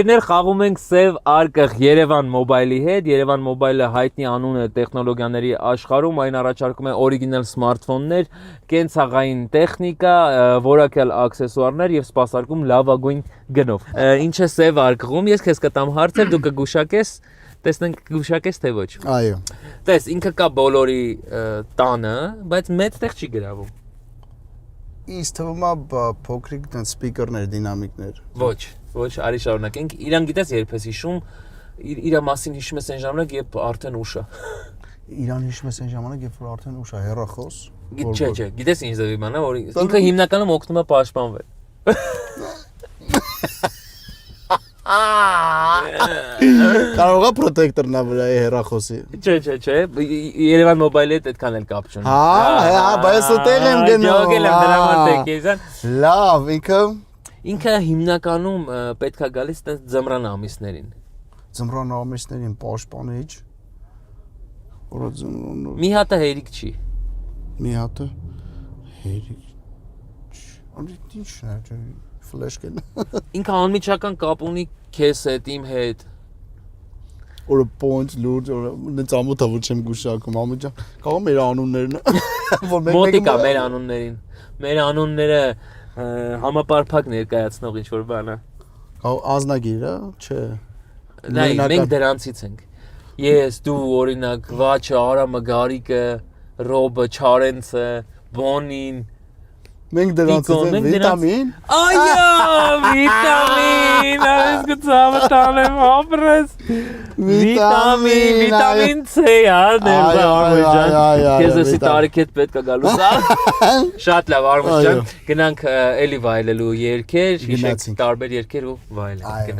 Ներ խաղում ենք Սև Արկղ Երևան մոբայլի հետ, Երևան մոբայլը հայտնի անուն է տեխնոլոգիաների աշխարհում, այն առաջարկում է օրիգինալ սմարթֆոններ, կենցաղային տեխնիկա, որակյալ աքսեսուարներ եւ սպասարկում լավագույն գնով։ Ինչ է Սև Արկղում, ես քեզ կտամ հարցեր, դու կգուշակես, տեսնենք կգուշակես թե ոչ։ Այո։ Տես, ինքը կա բոլորի տանը, բայց մեծ տեղ չի գրավում։ Ինձ թվում է փոքրիկ տենց սպիկերներ, դինամիկներ։ Ոչ, արի շարունակենք։ Իրան գիտես երբ ես հիշում, իր մասին հիշում ես այն ժամանակ, երբ արդեն ուշ է։ Իրան հիշում ես այն ժամանակ, երբ որ արդեն ուշ է, հեռախոս։ Չէ, գիտես ինչ ձևի բան է, որ ինքը հիմնականում օգնում է պաշտպանվել։ Կարող է պրոտեկտորն է վրայի հեռախոսի։ Չէ, Երևան մոբայլի հետ այդքան էլ կապ չունի։ Հա, բայց այդտեղ եմ գնում։ Ջոգել եմ դրա համար տեկեզան։ Լավ, Ինքը հիմնականում պետք է գալիս տես ձմռան ամիսներին։ Ձմռան ամիսներին պաշտպանիչ։ Որը ձմռան։ Մի հատը հերիք չի։ Մի հատը հերիք։ Անդ ինչն է, ֆլեշկեն։ Ինքը անմիջական կապ ունի քեզ հետ, իմ հետ։ Որը point լուրջ, նենց ամոթա որ չեմ գուշակում, ամիջան։ Կարող մեր անուններն մոտիկա մեր անուններին։ Մեր անունները համապարփակ ներկայացնող ինչ-որ բան է։ Ազնագիր է, չէ։ Նայ, մենք դրանցից ենք։ Ես, դու, օրինակ, Վաչը, Արամը, Գարիկը, Ռոբը, Չարենցը, Բոնին։ Մենք դրանցից ենք վիտամին։ Այո, վիտամին, այս գծավը տանեմ ապրես։ Վիտամին C, Արմուշ։ Քեզ էսի տարիքետ պետք է գալու։ Շատ լավ, Արմուշ ջան, գնանք էլի վայելելու երգեր, հիշենք տարբեր երգեր ու վայելենք, գնանք։